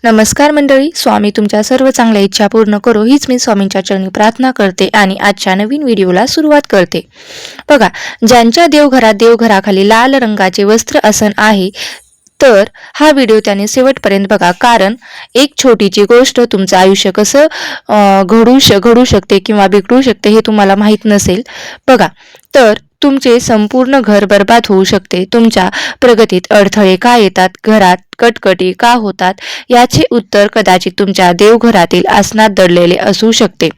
नमस्कार मंडळी, स्वामी तुमच्या सर्व चांगल्या इच्छा पूर्ण करो हीच मी स्वामींच्या चरणी प्रार्थना करते आणि आजच्या नवीन व्हिडिओला सुरुवात करते। बघा, ज्यांच्या देवघराखाली लाल रंगाचे वस्त्र आसन आहे तर हा व्हिडिओ त्याने शेवटपर्यंत बघा, कारण एक छोटीची गोष्ट तुमचं आयुष्य कसं घडू शकते किंवा बिघडू शकते हे तुम्हाला माहीत नसेल बघा, तर तुमचे संपूर्ण घर बर्बाद होऊ शकते। तुमच्या प्रगतीत अडथळे का येतात, घरात कटकटी का होतात, याचे उत्तर कदाचित तुमच्या देवघरातील आसनात दडलेले असू शकते।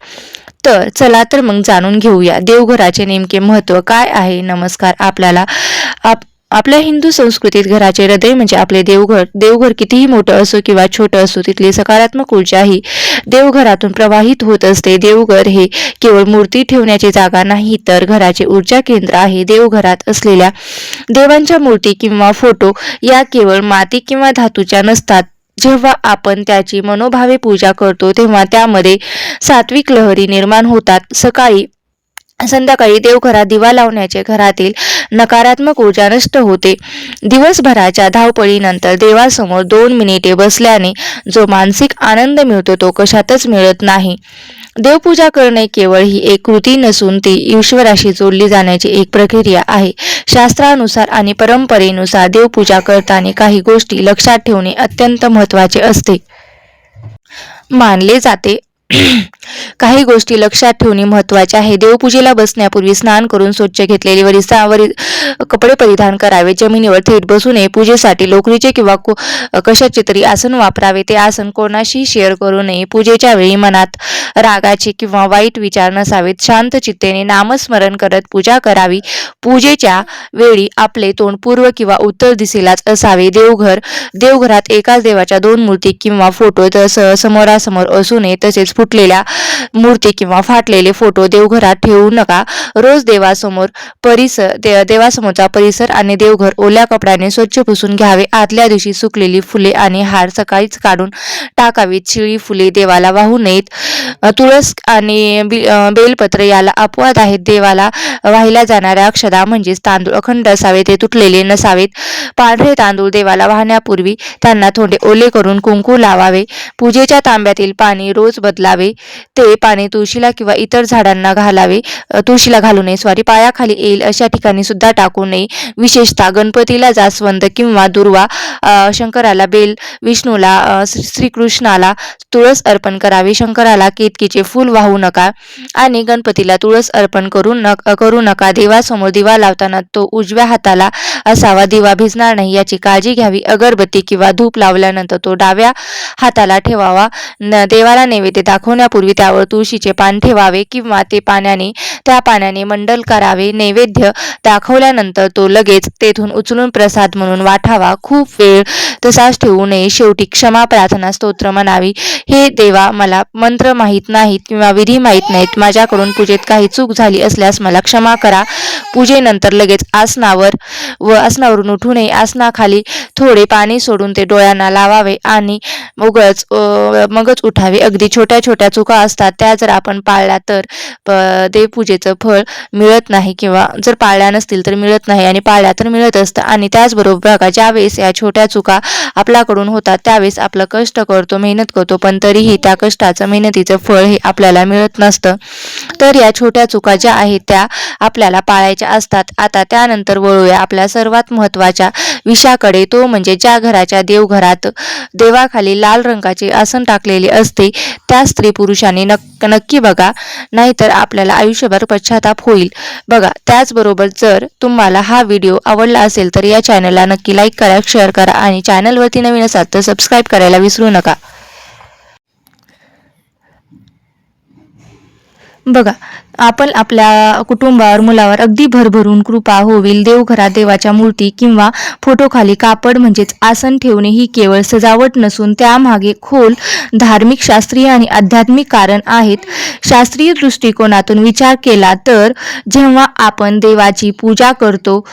तर चला तर मग जाणून घेऊया देवघराचे नेमके महत्त्व काय आहे। नमस्कार, आपल्या हिंदू संस्कृतीत घराचे हृदय म्हणजे आपले देवघर। देवघर कितीही मोठं असो किंवा छोटं असो, तिथली सकारात्मक ऊर्जा ही देवघरातून प्रवाहित होत असते। देवघर हे केवळ मूर्ती ठेवण्याची जागा नाही, तर घराचे ऊर्जा केंद्र आहे। देवघरात असलेल्या देवांच्या मूर्ती किंवा फोटो या केवळ माती किंवा धातूच्या नसतात। जेव्हा आपण त्याची मनोभावे पूजा करतो तेव्हा त्यामध्ये सात्विक लहरी निर्माण होतात। संध्याकाळी देवघरात दिवा लावण्याचे घरातील नकारात्मक ऊर्जा नष्ट होते। दिवसभराच्या धावपळीनंतर देवासमोर 2 मिनिटे बसल्याने जो मानसिक आनंद मिळतो तो कशातच मिळत नाही। देवपूजा करणे केवळ ही एक कृती नसून ती ईश्वराशी जोडली जाण्याची एक प्रक्रिया आहे। शास्त्रानुसार आणि परंपरेनुसार देवपूजा करताना काही गोष्टी लक्षात ठेवणे अत्यंत महत्त्वाचे असते मानले जाते। काही गोष्टी लक्षात ठेवणे महत्त्वाचे आहे। देवपूजेला बसण्यापूर्वी स्नान करून स्वच्छ घेतलेले वरी कपडे परिधान करावे। जमिनीवर थेट बसू नये। पूजेसाठी लोकरीचे किंवा कशाचे तरी आसन वापरावे। ते आसन कोणाशी शेअर करू नये। पूजेच्या वेळी मनात रागाचे किंवा वाईट विचार नसावेत। शांत चित्तेने नामस्मरण करत पूजा करावी। पूजेच्या वेळी आपले तोंड पूर्व किंवा उत्तर दिशेलाच असावे। देवघरात एकाच देवाच्या 2 मूर्ती किंवा फोटो समोरासमोर असू नये। तसेच फुटलेल्या मूर्ती किंवा फाटलेले फोटो देवघरात ठेवू नका। रोज देवासमोरचा परिसर आणि देवघर ओल्या कपड्याने स्वच्छ पुसून घ्यावे। आदल्या दिवशी सुकलेली फुले आणि हार सकाळीच काढून टाकावीत। शिळी फुले देवाला वाहू नयेत। तुळस आणि बेलपत्र याला अपवाद आहेत। देवाला वाहिल्या जाणाऱ्या अक्षदा म्हणजेच तांदूळ अखंड असावे, ते तुटलेले नसावेत। पांढरे तांदूळ देवाला वाहण्यापूर्वी त्यांना थोडे ओले करून कुंकू लावावे। पूजेच्या तांब्यातील पाणी रोज बदलावे। ते पाणी तुळशीला किंवा इतर झाडांना तुळशीला घालू नये, पायाखाली येईल अशा ठिकाणी सुद्धा टाकू नये। विशेषतः गणपतीला जास्वंद किंवा दुर्वा, शंकराला बेल, विष्णूला श्रीकृष्णाला तुळस अर्पण करावी। शंकराला केतकीचे फूल वाहू नका आणि गणपतीला तुळस अर्पण करू नका। देवासमोर दिवा लावताना तो उजव्या हाताला असावा, दिवा भिजणार नाही याची काळजी घ्यावी। अगरबत्ती किंवा धूप लावल्यानंतर तो डाव्या हाताला ठेवावा। देवाला नैवेद्य दाखवण्यापूर्वी त्यावर तुळशीचे पान ठेवावे किंवा त्या पाण्याने मंडल करावे। नैवेद्य दाखवल्यानंतर तो लगेच तेथून उचलून प्रसाद म्हणून वाटावा। खूप वेळ तसाच ठेवू नये। शेवटी क्षमा प्रार्थना स्तोत्र म्हणावी। हे देवा, मला मंत्र माहीत नाहीत किंवा विधी माहीत नाहीत। माझ्याकडून पूजेत काही चूक झाली असल्यास मला क्षमा करा। पूजेनंतर लगेच आसनावरून उठू नये। आसनाखाली थोडे पाणी सोडून ते डोळ्यांना लावावे आणि मगच उठावे। अगदी छोट्या छोट्या चुका असतात, त्या जर आपण पाळल्या तर देवपूजेचं फळ मिळत नाही, किंवा जर पाळल्या नसतील तर मिळत नाही आणि पाळल्या तर मिळत असतं। आणि त्याचबरोबर बघा, ज्यावेळेस या छोट्या चुका आपल्याकडून होतात त्यावेळेस आपलं कष्ट करतो, मेहनत करतो, पण तरीही त्या कष्टाचं मेहनतीचं फळ हे आपल्याला मिळत नसतं। तर या छोट्या चुका ज्या आहेत त्या आपल्याला पाळायच्या असतात। आता त्यानंतर वळूया आपल्या सर्वात महत्त्वाच्या विषयाकडे, तो म्हणजे ज्या घराच्या देवघरात देवाखाली लाल रंगाचे आसन टाकलेले असते त्या स्त्री पुरुषांनी नक्की बघा, नाहीतर आपल्याला आयुष्यभर पश्चाताप होईल बघा। त्याचबरोबर जर तुम्हाला हा व्हिडिओ आवडला असेल तर या चॅनलला नक्की लाईक करा, शेअर करा आणि चॅनलवरती नवीन असाल तर सबस्क्राईब करायला विसरू नका बघा। आपण आपल्या कुटुंबावर, मुलावर अगदी भरभरून कृपा होईल। देवघरात देवाच्या मूर्ती किंवा फोटोखाली कापड म्हणजेच आसन ठेवणे ही केवळ सजावट नसून त्यामागे खोल धार्मिक, शास्त्रीय आणि आध्यात्मिक कारण आहेत। शास्त्रीय दृष्टिकोनातून विचार केला तर जेव्हा आपण देवाची पूजा करतो,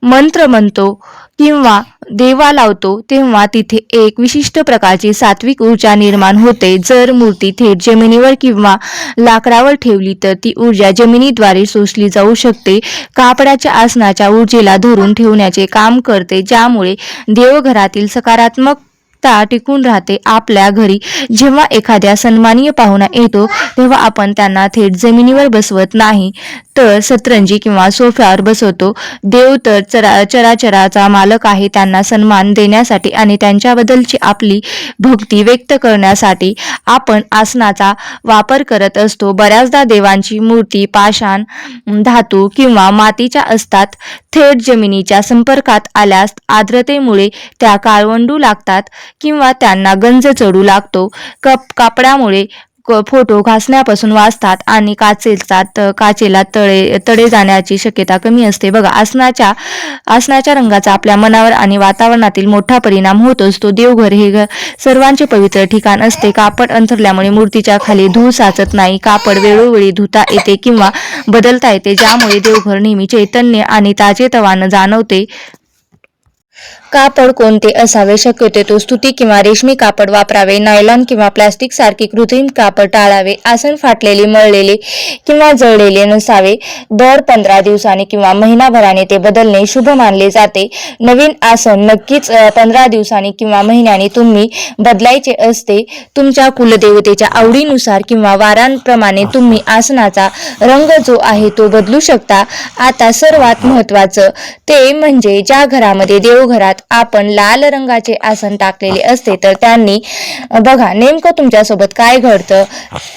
मंत्र म्हणतो किंवा दिवा लावतो तेव्हा तिथे एक विशिष्ट प्रकारची सात्विक ऊर्जा निर्माण होते। जर मूर्ती थेट जमिनीवर किंवा लाकडावर ठेवली तर ती ऊर्जा जमिनीद्वारे शोषली जाऊ शकते। कापडाच्या आसनाच्या ऊर्जेला धरून ठेवण्याचे काम करते, ज्यामुळे देवघरातील सकारात्मक आस्था टिकून राहते. आपल्या घरी जेव्हा एखाद्या सन्माननीय पाहुणा येतो तेव्हा आपण त्यांना थेट जमिनीवर बसवत नाही, तर सतरंजी किंवा सोफ्यावर बसवतो. देव तर चराचराचा मालक आहे. त्यांना सन्मान देण्यासाठी आणि त्यांच्याबद्दलची आपली भक्ती व्यक्त करण्यासाठी आपण आसनाचा वापर करत असतो. बऱ्याचदा देवांची मूर्ती पाषाण, धातू किंवा मातीच्या असतात. थेट जमिनीच्या संपर्कात आल्यास आर्द्रतेमुळे त्या काळवंडू लागतात किंवा त्यांना गंज चढू लागतो. कापडामुळे फोटो घासण्यापासून वाचतात आणि काचेला तडे जाण्याची शक्यता कमी असते. बघा, आसनाच्या रंगाचा आपल्या मनावर आणि वातावरणातील मोठा परिणाम होत असतो. देवघर हे सर्वांचे पवित्र ठिकाण असते. कापड अंथरल्यामुळे मूर्तीच्या खाली धूळ साचत नाही. कापड वेळोवेळी धुता येते किंवा बदलता येते, ज्यामुळे देवघर नेहमी चैतन्य आणि ताजेतवाने जाणवते. कापड कोणते असावे? शक्यतो सुती किंवा रेशमी कापड वापरावे. नायलॉन किंवा प्लास्टिक सारखी कृत्रिम कापड टाळावे. आसन फाटलेले, मळलेले किंवा जळलेले नसावे. दर 15 दिवसांनी किंवा महिनाभराने ते बदलणे शुभ मानले जाते. नवीन आसन नक्कीच 15 दिवसांनी किंवा महिन्याने तुम्ही बदलायचे असते. तुमच्या कुलदेवतेच्या आवडीनुसार किंवा वारांप्रमाणे तुम्ही आसनाचा रंग जो आहे तो बदलू शकता. आता सर्वात महत्त्वाचं ते म्हणजे ज्या घरामध्ये देवघरात आपण लाल रंगाचे आसन टाकलेले असते तर त्यांनी बघा नेमकं तुमच्यासोबत काय घडतं.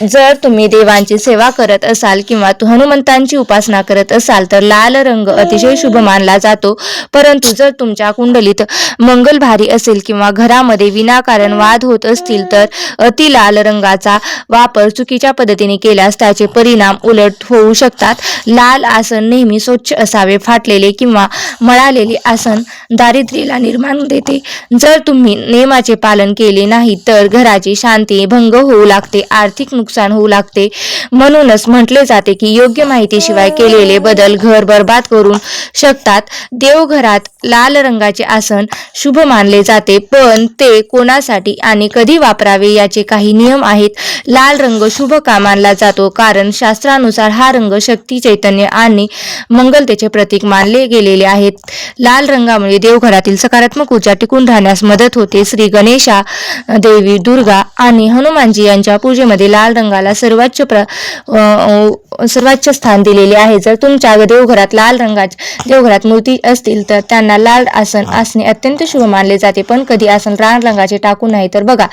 जर तुम्ही देवांची सेवा करत असाल किंवा हनुमंतांची उपासना करत असाल तर लाल रंग अतिशय शुभ मानला जातो. परंतु जर तुमच्या कुंडलीत मंगल भारी असेल किंवा घरामध्ये विनाकारण वाद होत असतील तर अति लाल रंगाचा वापर चुकीच्या पद्धतीने केल्यास त्याचे परिणाम उलट होऊ शकतात. लाल आसन नेहमी स्वच्छ असावे. फाटलेले किंवा मळालेले आसन दारिद्र्याला निर्माण देते. जर तुम्ही नियमाचे पालन केले नाही तर घराची शांती भंग होऊ लागते, आर्थिक नुकसान होऊ लागते. म्हणूनच म्हटले जाते की योग्य माहितीशिवाय केलेले बदल घर बर्बाद करू शकतात. देवघरात लाल रंगाचे आसन शुभ मानले जाते, पण ते कोणासाठी आणि कधी वापरावे याचे काही नियम आहेत. लाल रंग शुभ का मानला जातो? कारण शास्त्रानुसार हा रंग शक्ती, चैतन्य आणि मंगलतेचे प्रतीक मानले गेलेले आहेत. लाल रंगामुळे देवघरातील सकारात्मक ऊर्जा टिकून राहण्यास मदत होते. श्री गणेशा, देवी दुर्गा आणि हनुमानजी यांच्या पूजेमध्ये लाल रंगाला सर्वोच्च स्थान दिलेले आहे. जर तुमच्या देवघरात देवघरात मूर्ती असतील तर त्यांना लाल आसन असणे अत्यंत शुभ मानले जाते. पण कधी आसन लाल रंगाचे टाकू नये. तर बघा,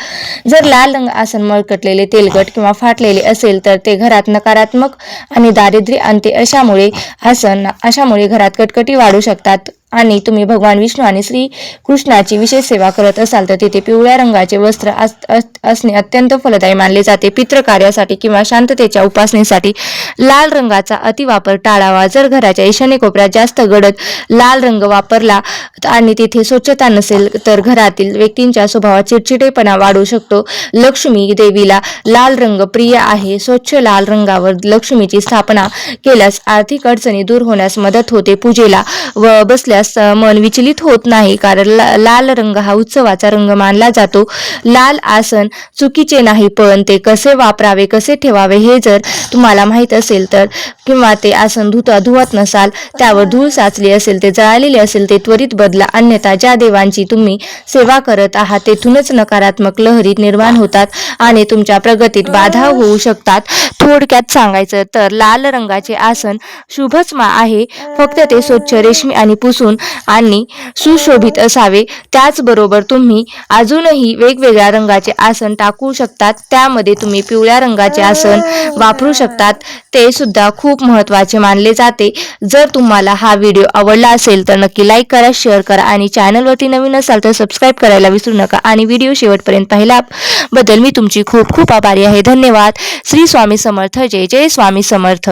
जर लाल रंग आसन मळकटलेले, तेलकट किंवा फाटलेले असेल तर ते घरात नकारात्मक आणि दारिद्र्य आणते. अशामुळे घरात कटकटी वाढू शकतात. आणि तुम्ही भगवान विष्णू आणि श्री कृष्णाची विशेष सेवा करत असाल तर तिथे पिवळ्या रंगाचे वस्त्र असणे अत्यंत फलदायी मानले जाते. पितृकार्यासाठी किंवा शांततेच्या उपासनेसाठी लाल रंगाचा अतिवापर टाळावा. जर घराच्या ईशान्य कोपऱ्यात जास्त गडद लाल रंग वापरला आणि तिथे स्वच्छता नसेल तर घरातील व्यक्तींच्या स्वभावात चिडचिडेपणा वाढू शकतो. लक्ष्मी देवीला लाल रंग प्रिय आहे. स्वच्छ लाल रंगावर लक्ष्मीची स्थापना केल्यास आर्थिक अडचणी दूर होण्यास मदत होते. पूजेला बसल्यास मन विचलित होत नाही, कारण लाल रंग हा उत्सवाचा रंग मानला जातो. लाल आसन चुकीचे नाही, पण ते कसे वापरावे, कसे ठेवावे हे जर तुम्हाला माहित असेल तर, किंवा ते आसन धुवत नसाल, त्यावर धूळ साचली असेल, ते जळालेले असेल, ते त्वरित बदला. अन्यथा ज्या देवांची तुम्ही सेवा करत आहात तेथूनच नकारात्मक लहरी निर्माण होतात आणि तुमच्या प्रगतीत बाधा होऊ शकतात. थोडक्यात सांगायचं तर लाल रंगाचे आसन शुभच आहे, फक्त ते स्वच्छ, रेशमी आणि पुसून आणि सुशोभित असावे. त्याचबरोबर तुम्ही अजूनही वेगवेगळ्या रंगाचे आसन टाकू शकतात. त्यामध्ये तुम्ही पिवळ्या रंगाचे आसन वापरू शकतात, ते सुद्धा खूप महत्त्वाचे मानले जाते. जर तुम्हाला हा व्हिडिओ आवडला असेल तर नक्की लाईक करा, शेअर करा आणि चॅनलवरती नवीन असाल तर सबस्क्राईब करायला विसरू नका. आणि व्हिडिओ शेवटपर्यंत पाहिल्याबद्दल मी तुमची खूप खूप आभारी आहे. धन्यवाद. श्री स्वामी समर्थ. जय जय स्वामी समर्थ.